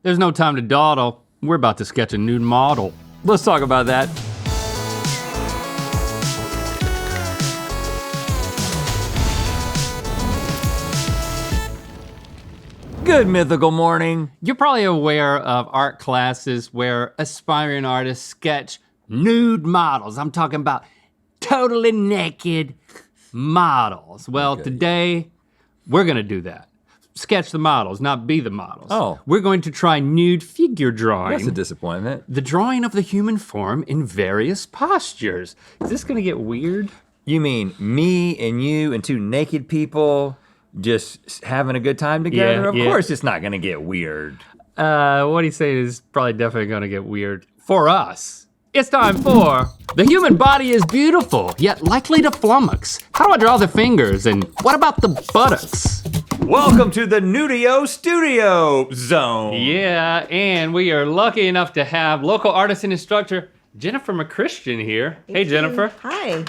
There's no time to dawdle. We're about to sketch a nude model. Let's talk about that. Good mythical morning. You're probably aware of art classes where aspiring artists sketch nude models. I'm talking about totally naked models. Well, today, we're gonna do that. Sketch the models, not be the models. Oh. We're going to try nude figure drawing. That's a disappointment. The drawing of the human form in various postures. Is this gonna get weird? You mean me and you and two naked people just having a good time together? Yeah, of course it's not gonna get weird. What he's saying is probably definitely gonna get weird for us. It's time for the human body is beautiful, yet likely to flummox. How do I draw the fingers, and what about the buttocks? Welcome to the Nudio Studio Zone. Yeah, and we are lucky enough to have local artist and instructor Jennifer McChristian here. Hey, Jennifer. Hi.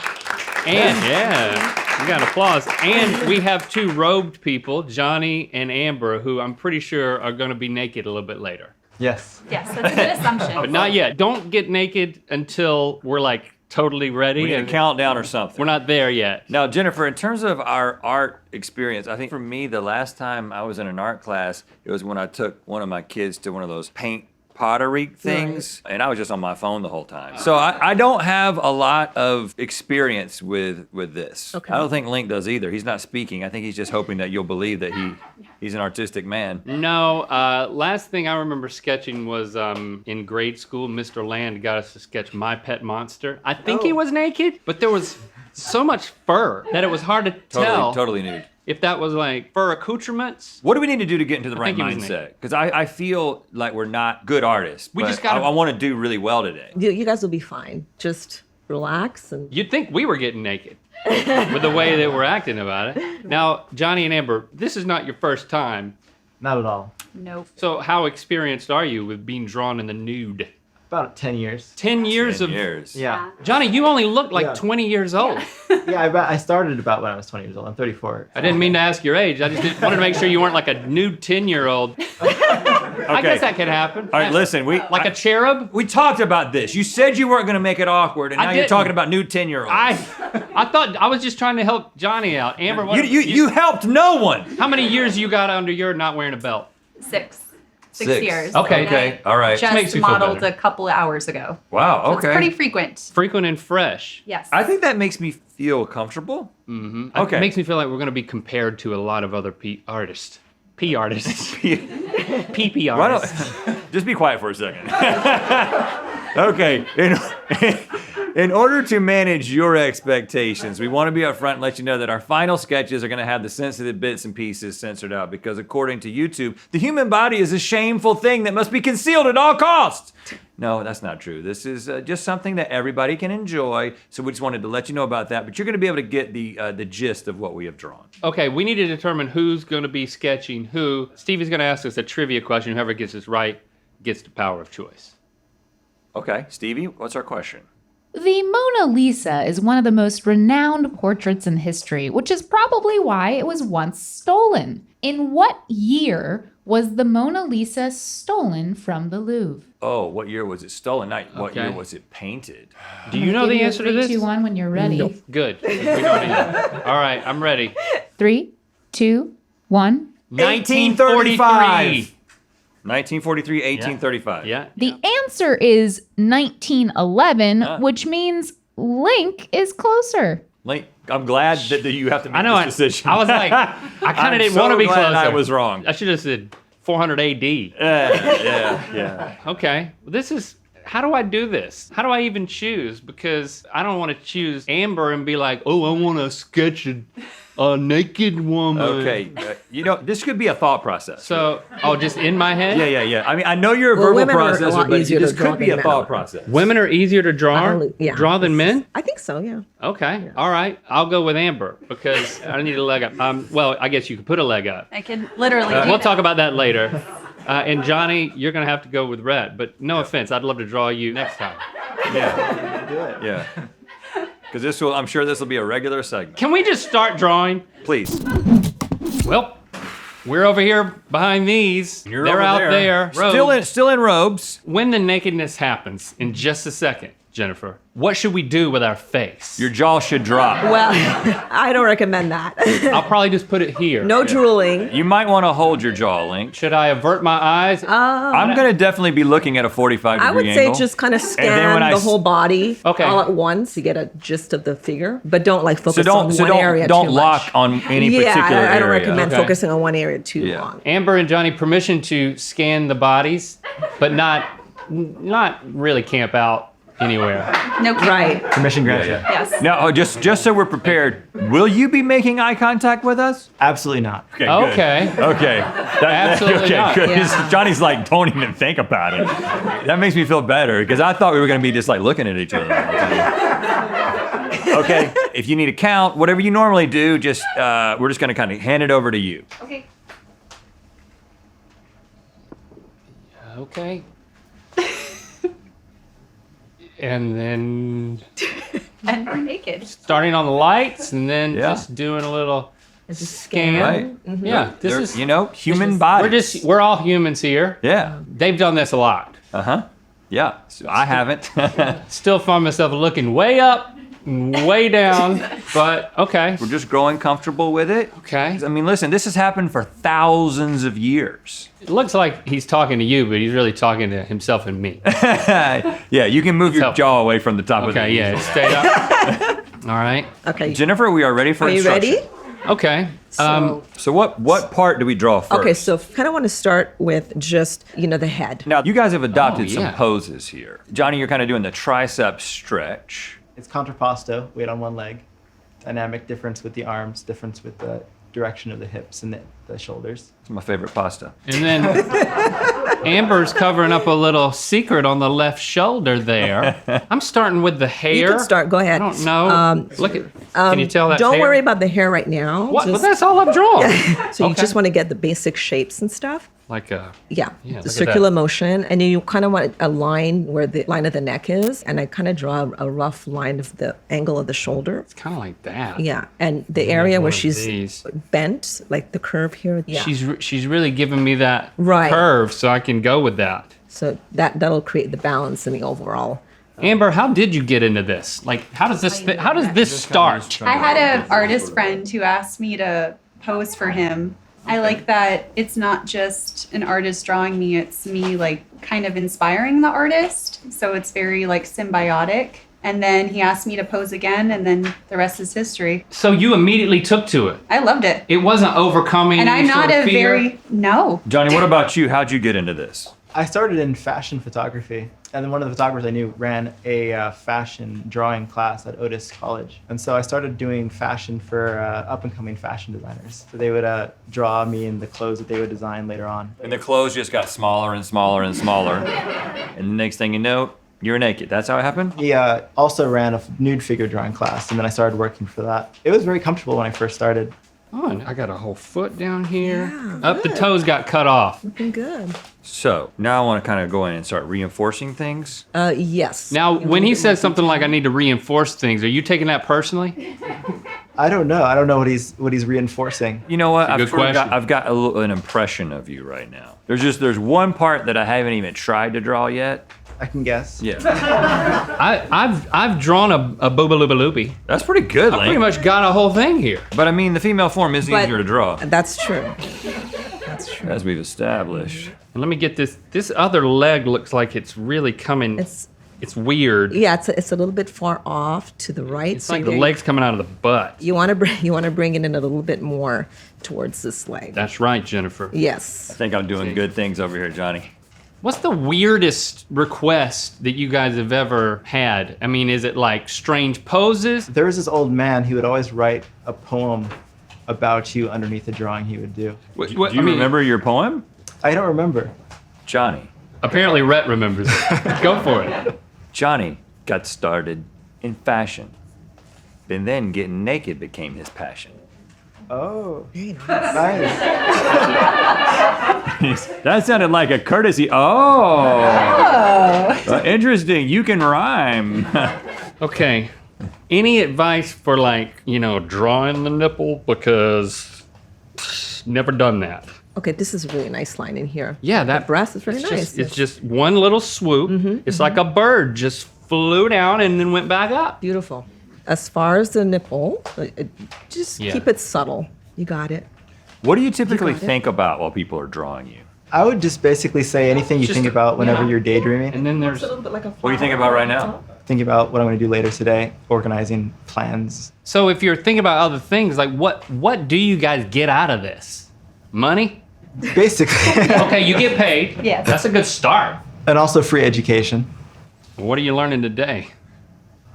And yeah, we got applause. And we have two robed people, Johnny and Amber, who I'm pretty sure are gonna be naked a little bit later. Yes. Yes, that's a good assumption. But not yet. Don't get naked until we're like totally ready. We need a countdown or something. We're not there yet. Now, Jennifer, in terms of our art experience, I think for me, the last time I was in an art class, it was when I took one of my kids to one of those paint pottery things, and I was just on my phone the whole time. So I don't have a lot of experience with this. Okay. I don't think Link does either. He's not speaking. I think he's just hoping that you'll believe that he's an artistic man. No, last thing I remember sketching was in grade school, Mr. Land got us to sketch My Pet Monster. I think he was naked, but there was so much fur that it was hard to tell Totally nude. if that was like fur accoutrements. What do we need to do to get into the right think he was mindset? Because I feel like we're not good artists. We but just gotta- I want to do really well today. You guys will be fine. Just relax and You'd think we were getting naked with the way that we're acting about it. Now, Johnny and Amber, this is not your first time. Not at all. Nope. So how experienced are you with being drawn in the nude? About 10 years. 10 years 10 of, years. Yeah. Johnny, you only look like Yeah. 20 years old. Yeah, I started about when I was 20 years old. I'm 34. I didn't mean to ask your age. I just wanted to make sure you weren't like a nude 10-year-old. I guess that could happen. All right, listen, Like a cherub? we talked about this. You said you weren't gonna make it awkward, and I now you're didn't. talking about new 10-year-olds. I thought I was just trying to help Johnny out. Amber, what, You helped no one. how many years you got under your not wearing a belt? 6 6. years. Okay. And Okay, I all right. Makes Just you feel modeled better. a couple of hours ago. Wow, So okay. It's pretty frequent. Frequent and fresh. Yes. I think that makes me feel comfortable. Okay. It makes me feel like we're gonna be compared to a lot of other artists. P artists. PP Why artists. don't, just be quiet for a second. Okay, in order to manage your expectations, we want to be upfront and let you know that our final sketches are going to have the sensitive bits and pieces censored out because according to YouTube, the human body is a shameful thing that must be concealed at all costs. No, that's not true. This is just something that everybody can enjoy, so we just wanted to let you know about that, but you're going to be able to get the gist of what we have drawn. Okay, we need to determine who's gonna be sketching who. Stevie's gonna ask us a trivia question. Whoever gets this right gets the power of choice. Okay, Stevie, what's our question? The Mona Lisa is one of the most renowned portraits in history, which is probably why it was once stolen. In what year was the Mona Lisa stolen from the Louvre? Oh, what year was it stolen? Not what Okay. year was it painted? Do you know Give the you a answer to 3, this? 2, 1 when you're ready. Good. We don't need that. All right, I'm ready. 3, 2, 1. 1945. 1943, 1835. Yeah. The answer is 1911, which means Link is closer. Link, I'm glad that you have to make I know. this decision. I was like, I kind I'm of didn't so want to be glad closer. I was wrong. I should have said 400 AD. Yeah. Okay. Well, this is. How do I do this? How do I even choose? Because I don't want to choose Amber and be like, oh, I want to sketch a naked woman. Okay, this could be a thought process. So, just in my head? Yeah. I mean, I know you're a Well, verbal women are a processor, lot but easier this to draw could be a than thought men. process. Women are easier to draw, Yeah. draw than men? I think so, yeah. Okay, all right. I'll go with Amber because I need a leg up. Well, I guess you could put a leg up. I can literally do We'll that. talk about that later. And Johnny, you're gonna have to go with red, but no offense, I'd love to draw you next time. Yeah. Because I'm sure this will be a regular segment. Can we just start drawing? Please. Well, We're over here behind these. You're They're over out there. Still in robes. When the nakedness happens, in just a second, Jennifer, what should we do with our face? Your jaw should drop. Well, I don't recommend that. I'll probably just put it here. No drooling. You might want to hold your jaw, Link. Should I avert my eyes? I'm gonna definitely be looking at a 45 degree I would angle. say just kind of then scan when I the s- whole body Okay. all at once. You get a gist of the figure, but don't like focus so on one area don't too lock much. on any Yeah, particular I don't area. recommend Okay. focusing on one area too Yeah. long. Amber and Johnny, permission to scan the bodies, but not really camp out anywhere. No. Right. Permission granted. Yes. Now, just so we're prepared, will you be making eye contact with us? Absolutely not. Okay. Okay. Good. Okay. Absolutely okay, not. good. Yeah. Johnny's like, don't even think about it. That makes me feel better because I thought we were going to be just like looking at each other. Okay. If you need a count, whatever you normally do, just we're just going to kind of hand it over to you. Okay. Okay. And then And we're naked. starting on the lights and then Yeah. just doing a little It's just scan. Right. Yeah, this They're, is human bodies. we're all humans here. Yeah. They've done this a lot. Yeah. So I haven't. Still find myself looking way up, way down, but okay. We're just growing comfortable with it. Okay. I mean, listen, this has happened for thousands of years. It looks like he's talking to you, but he's really talking to himself and me. Yeah, you can move your helpful. jaw away from the top of the Okay, yeah, easel. stay up. All right. Okay. Jennifer, we are ready for Are you instruction. ready? Okay. So what part do we draw first? Okay, so kind of want to start with just, the head. Now, you guys have adopted Oh, some yeah. poses here. Johnny, you're kind of doing the tricep stretch. It's contrapposto, weight on one leg. Dynamic difference with the arms, difference with the direction of the hips and the shoulders. It's my favorite pasta. And then Amber's covering up a little secret on the left shoulder there. I'm starting with the hair. You can start, go ahead. I don't know. Look at, can you tell that Don't hair? worry about the hair right now. What? But Just- that's all I've drawn. so you Okay. just want to get the basic shapes and stuff. Like a, Yeah, Yeah, look the at circular that. motion, and then you kind of want a line where the line of the neck is, and I kind of draw a rough line of the angle of the shoulder. kind of like that. Yeah, and the area where one of she's these. bent, like the curve here. Yeah. She's really giving me that Right. curve, so I can go with that. So that'll create the balance in the overall. Amber, how did you get into this? Like, how does this start? I had an artist friend who asked me to pose for him. I like that it's not just an artist drawing me, it's me like kind of inspiring the artist. So it's very like symbiotic. And then he asked me to pose again, and then the rest is history. So you immediately took to it. I loved it. It wasn't overcoming And any I'm sort not of a fear? no. Johnny, what about you? How'd you get into this? I started in fashion photography, and then one of the photographers I knew ran a fashion drawing class at Otis College. And so I started doing fashion for up-and-coming fashion designers. So they would draw me in the clothes that they would design later on. And the clothes just got smaller and smaller and smaller. And the next thing you know, you're naked. That's how it happened? He also ran a nude figure drawing class, and then I started working for that. It was very comfortable when I first started. Oh, and I got a whole foot down here. Yeah, Up the good. toes got cut off. Looking good. So now I want to kind of go in and start reinforcing things. Yes. Now, when he says something like I need to reinforce things, are you taking that personally? I don't know. I don't know what he's reinforcing. You know what? That's a good question. I've got an impression of you right now. There's one part that I haven't even tried to draw yet. I can guess. Yeah. I've drawn a boobaloobalooby. That's pretty good, I pretty Link. much got a whole thing here. But I mean, the female form is But- easier to draw, That's true. That's true. as we've established. And let me get this. This other leg looks like it's really coming. It's weird. Yeah, it's a little bit far off to the right. It's like the leg's coming out of the butt. You want to bring it in a little bit more towards this leg. That's right, Jennifer. Yes. I think I'm doing good things over here, Johnny. What's the weirdest request that you guys have ever had? I mean, is it like strange poses? There was this old man who would always write a poem about you underneath the drawing he would do. What, Do you remember your poem? I don't remember. Johnny. Apparently, Rhett remembers. Go for it. Johnny got started in fashion. And then getting naked became his passion. Oh, Very nice. nice. That sounded like a courtesy. Oh. Interesting. You can rhyme. Okay. Any advice for like, drawing the nipple? Because never done that. Okay, this is a really nice line in here. Yeah, that the breast is very it's nice. Just, it's just one little swoop. It's like a bird just flew down and then went back up. Beautiful. As far as the nipple, just Yeah. keep it subtle. You got it. What do you typically got it. think about while people are drawing you? I would just basically say anything you Just- think about whenever yeah. you're daydreaming. And then there's, A little bit like a What are you thinking about right now? Think about what I'm going to do later today, organizing plans. so if you're thinking about other things, like what do you guys get out of this? Money? Basically. Okay, you get paid. Yes. That's a good start. And also free education. What are you learning today?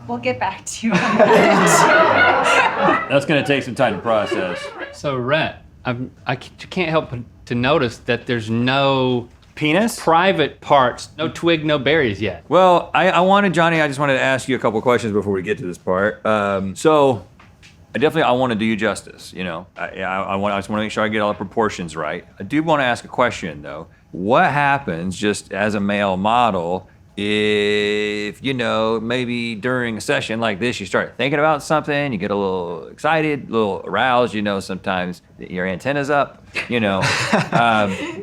We'll get back to you on that. That's going to take some time to process. So Rhett, I can't help but to notice that there's no Penis? private parts, no twig, no berries yet. Well, I just wanted to ask you a couple questions before we get to this part. So, I want to do you justice. You know, I just want to make sure I get all the proportions right. I do want to ask a question though. What happens just as a male model if, maybe during a session like this, you start thinking about something, you get a little excited, a little aroused, sometimes your antenna's up,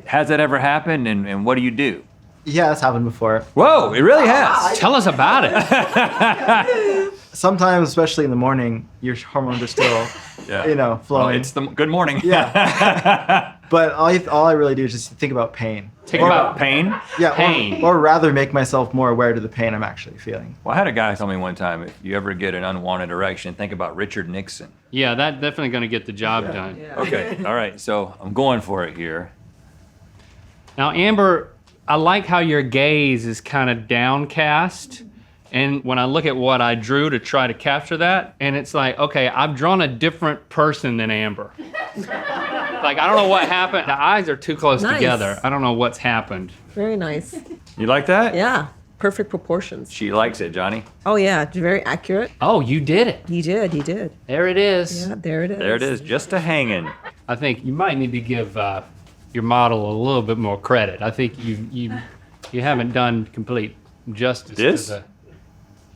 has that ever happened and what do you do? Yeah, that's happened before. Whoa, it really has. Tell us about it. Sometimes, especially in the morning, your hormones are still, Well, flowing. it's the good morning. Yeah. But all I really do is just think about pain. Think about pain. Yeah, Pain. Or rather make myself more aware to the pain I'm actually feeling. Well, I had a guy tell me one time, if you ever get an unwanted erection, think about Richard Nixon. Yeah, that's definitely going to get the job done. Okay, all right, so I'm going for it here. Now, Amber, I like how your gaze is kind of downcast. And when I look at what I drew to try to capture that, and it's like, okay, I've drawn a different person than Amber. Like, I don't know what happened. The eyes are too close Nice. together. I don't know what's happened. Very nice. You like that? Yeah, perfect proportions. She likes it, Johnny. Oh yeah, very accurate. Oh, you did it. He did. There it is. Yeah, there it is. There it is, just a hanging. I think you might need to give your model a little bit more credit. I think you haven't done complete justice This? to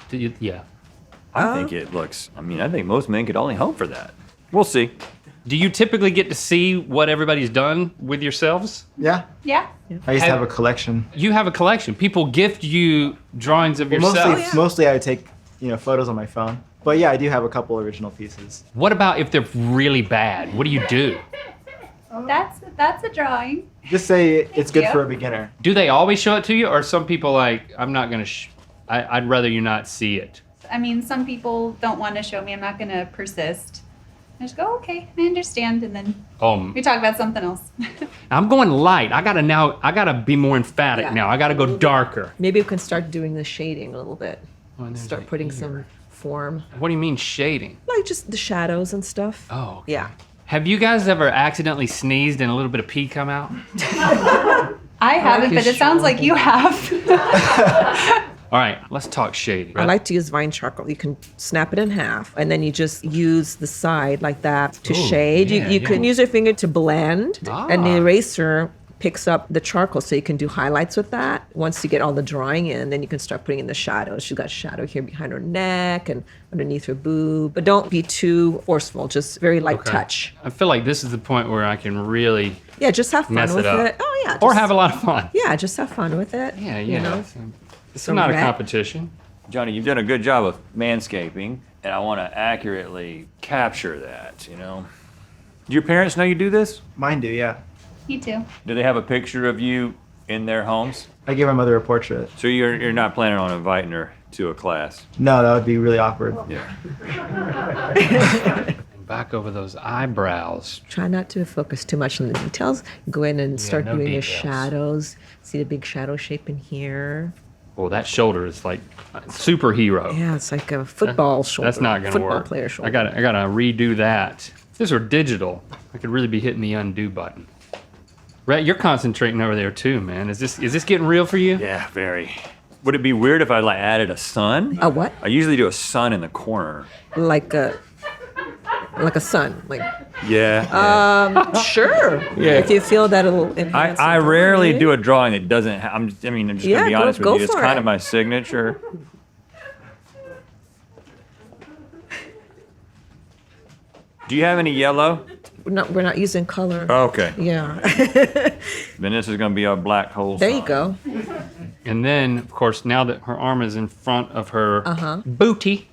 the... Yeah. I think it looks, I think most men could only hope for that. We'll see. Do you typically get to see what everybody's done with yourselves? Yeah. Yeah. I used to have a collection. You have a collection. People gift you drawings of yourself. Mostly I would take, photos on my phone. But yeah, I do have a couple original pieces. What about if they're really bad? What do you do? That's a drawing. Just say it's good you. for a beginner. Do they always show it to you, or some people like, I'm not gonna, I'd rather you not see it? I mean, some people don't want to show me. I'm not going to persist. I just go, okay, I understand, and then we talk about something else. I'm going light. I gotta be more emphatic Yeah. now. I gotta go darker. Maybe we can start doing the shading a little bit. Oh, and there's Start an putting ear. some form, What do you mean shading? like just the shadows and stuff. Oh. Okay. Yeah. Have you guys ever accidentally sneezed and a little bit of pee come out? I haven't, his but it sounds like you have. All right, let's talk shading. I like to use vine charcoal. You can snap it in half, and then you just use the side like that to Ooh, shade. yeah, You can use your finger to blend, and the Ah. eraser picks up the charcoal, so you can do highlights with that. Once you get all the drawing in, then you can start putting in the shadows. She's got shadow here behind her neck and underneath her boob, but don't be too forceful. Just very light Okay. touch. I feel like this is the point where I can really Yeah, just have fun mess with it up. it. Oh yeah, Or just- have a lot of fun. yeah, just have fun with it. Yeah, you know? It's So not a red- competition. Johnny, you've done a good job of manscaping, and I want to accurately capture that, Do your parents know you do this? Mine do, yeah. Me too. Do they have a picture of you in their homes? I gave my mother a portrait. So you're not planning on inviting her to a class? No, that would be really awkward. Yeah. Back over those eyebrows. Try not to focus too much on the details. Go in and start no doing your details. shadows. See the big shadow shape in here. Well, that shoulder is like a superhero. Yeah, it's like a football shoulder. That's not gonna football work. player shoulder. I gotta redo that. If this were digital, I could really be hitting the undo button. Rhett, you're concentrating over there too, man. Is this getting real for you? Yeah, very. Would it be weird if I added a sun? A what? I usually do a sun in the corner. Like a sun. Like Yeah. sure. Yeah. If you feel that it'll enhance. I it, rarely right? do a drawing that doesn't. I'm just gonna Yeah, be honest go with you. It's for kind it. of my signature. Do you have any yellow? we're not using color. Okay. Yeah. Then this is gonna be our black hole. There you sign. go. And then, of course, now that her arm is in front of her booty,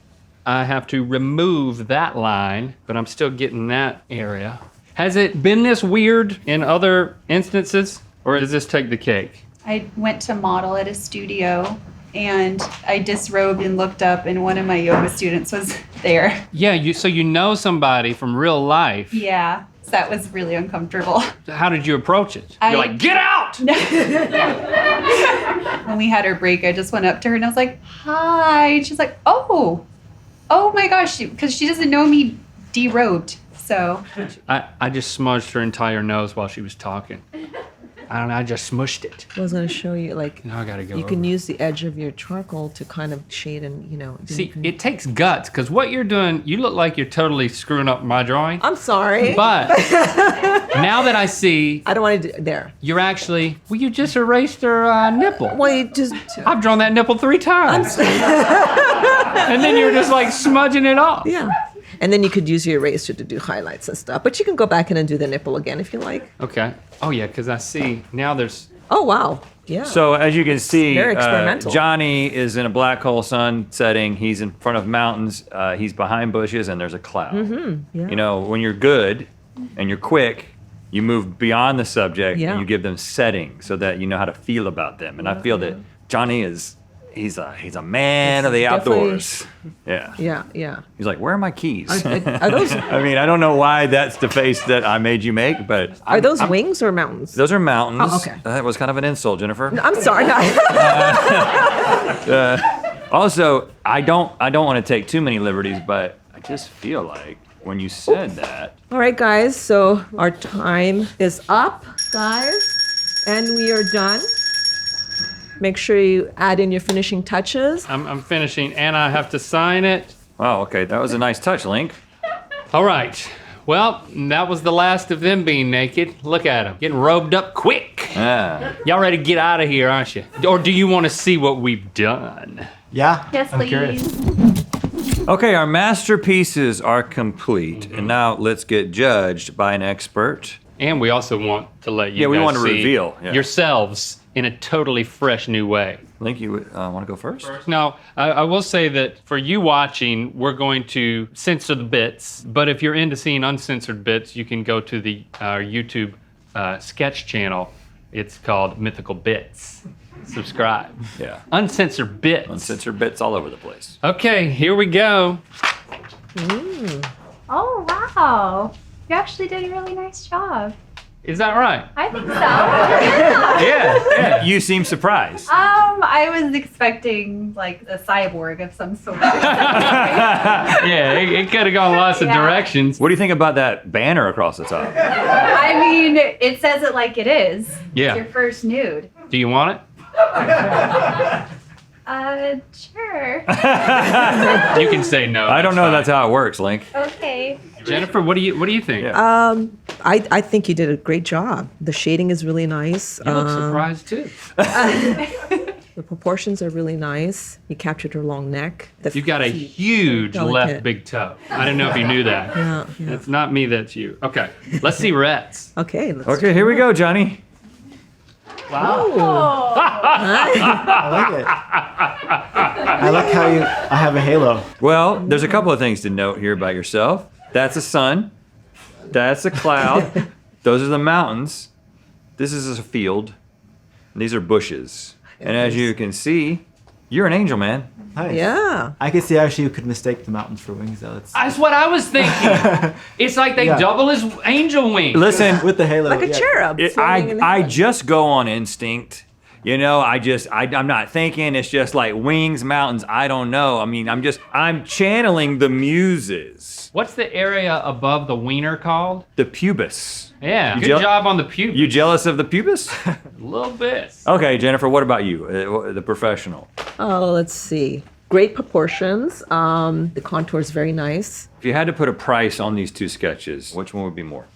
I have to remove that line, but I'm still getting that area. Has it been this weird in other instances, or does this take the cake? I went to model at a studio and I disrobed and looked up and one of my yoga students was there. Yeah, so you know somebody from real life. Yeah, so that was really uncomfortable. How did you approach it? I- You're like, get out! When we had our break, I just went up to her and I was like, hi. And she's like, oh my gosh, because she doesn't know me derobed. So I just smudged her entire nose while she was talking. I don't know, I just smushed it. I was gonna show you like Now I gotta go you can over. use the edge of your charcoal to kind of shade and See, it takes guts, because what you're doing, you look like you're totally screwing up my drawing. I'm sorry. But now that I see, I don't want to do there. you're actually, well, you just erased her nipple. Well, you just I've drawn that nipple 3 times. And then you're just like smudging it off. yeah. And then you could use your eraser to do highlights and stuff. But you can go back in and do the nipple again if you like. Okay. Oh, yeah, because I see now there's, Oh wow. Yeah. So as you can see, Very experimental. Johnny is in a black hole sun setting. He's in front of mountains. He's behind bushes, and there's a cloud. yeah. You know, when you're good and you're quick, you move beyond the subject Yeah. and you give them settings so that you know how to feel about them. And I feel that Johnny he's a man of the definitely- outdoors. Yeah. Yeah. He's like, where are my keys? Are those I mean, I don't know why that's the face that I made you make, but are those wings or mountains? those are mountains. Oh, okay. That was kind of an insult, Jennifer. I'm sorry. Also, I don't want to take too many liberties, but I just feel like when you said that, All right, guys. So our time is up, guys, and we are done. Make sure you add in your finishing touches. I'm finishing and I have to sign it. wow, okay, that was a nice touch, Link. All right. Well, that was the last of them being naked. Look at them, getting robed up quick. Yeah. Y'all ready to get out of here, aren't you? Or do you want to see what we've done? Yeah. yes, I'm curious. please. Okay, our masterpieces are complete, and now let's get judged by an expert. And we also want to let you Yeah, we guys want to see reveal, yeah. yourselves in a totally fresh new way. Link, you want to go first? Now, I will say that for you watching, we're going to censor the bits, but if you're into seeing uncensored bits, you can go to the YouTube sketch channel. It's called Mythical Bits. Subscribe. Yeah. Uncensored bits. Uncensored bits all over the place. Okay, here we go. Oh, wow. You actually did a really nice job. Is that right? I think so. Yeah. Yeah. You seem surprised. I was expecting like a cyborg of some sort. Yeah, it could have gone lots of Yeah. directions. What do you think about that banner across the top? I mean, it says it like it is. Yeah. It's your first nude. Do you want it? Sure. You can say no. I don't know fine. that's how it works, Link. Okay. Jennifer, what do you think? Yeah. I think you did a great job. The shading is really nice. You look surprised too. The proportions are really nice. You captured her long neck. The You got a feet. huge Delicate. left big toe. I didn't know if you knew that. Yeah. It's not me, that's you. Okay, let's see Rhett's. Okay. Let's Okay, here we go, Johnny. Wow. I like it. I like how I have a halo. Well, there's a couple of things to note here about yourself. That's a sun. That's a cloud. Those are the mountains. This is a field. And these are bushes. And as you can see, you're an angel, man. Nice. Yeah. I could see actually you could mistake the mountains for wings though. It's That's what I was thinking. It's like they Yeah. double as angel wings. Listen, with the halo. Like a yeah. cherub. floating in the I heaven. just go on instinct. You know, I'm not thinking. It's just like wings, mountains. I don't know. I mean, I'm channeling the muses. What's the area above the wiener called? The pubis. Yeah, You good jeal- job on the pubes. You jealous of the pubis? A little bit. Okay, Jennifer, what about you, the professional? Oh, let's see. Great proportions. The contour is very nice. If you had to put a price on these two sketches, which one would be more?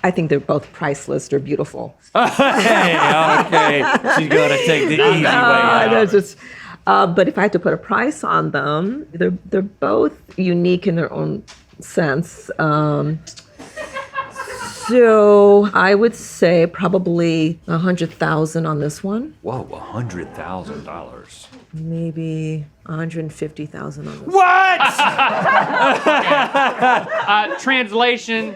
I think they're both priceless. They're beautiful. Hey, okay. She's gonna take the easy way out. That's just, but if I had to put a price on them, they're both unique in their own sense. So I would say probably 100,000 on this one. Whoa, $100,000. Maybe 150,000 on this one. What? Translation,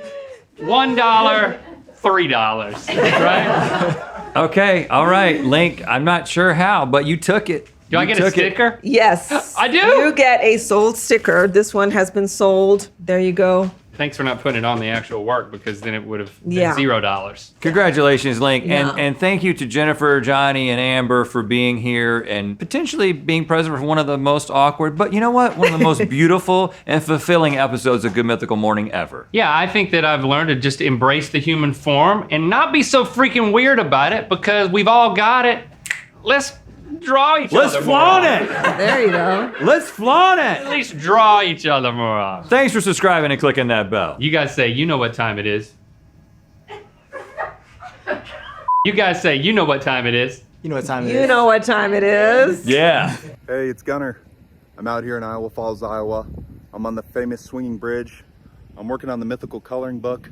$1, $3, right? Okay, all right, Link. I'm not sure how, but you took it. Do I get a sticker? Yes. I do? You get a sold sticker. This one has been sold. There you go. Thanks for not putting it on the actual work because then it would have been Yeah. $0. Congratulations, Link. Yeah. And thank you to Jennifer, Johnny, and Amber for being here and potentially being present for one of the most awkward, but you know what? One of the most beautiful and fulfilling episodes of Good Mythical Morning ever. Yeah, I think that I've learned to just embrace the human form and not be so freaking weird about it because we've all got it. Let's draw each Let's other flaunt more it. There you go. Let's flaunt At it. least draw each other more often. Thanks for subscribing and clicking that bell. You guys say, you know what time it is. You guys say, you know what time it is. You know what time it is. You know what time it is. Yeah. Hey, it's Gunner. I'm out here in Iowa Falls, Iowa. I'm on the famous swinging bridge. I'm working on the mythical coloring book.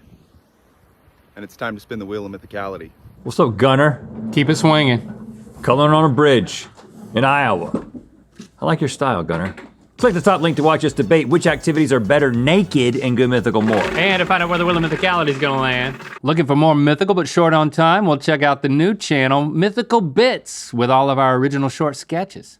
And it's time to spin the wheel of mythicality. What's up, Gunner? Keep it swinging. Coloring on a bridge in Iowa. I like your style, Gunner. Click the top link to watch us debate which activities are better naked in Good Mythical More. And to find out where the Wheel of Mythicality is gonna land. Looking for more mythical but short on time? Well, check out the new channel, Mythical Bits, with all of our original short sketches.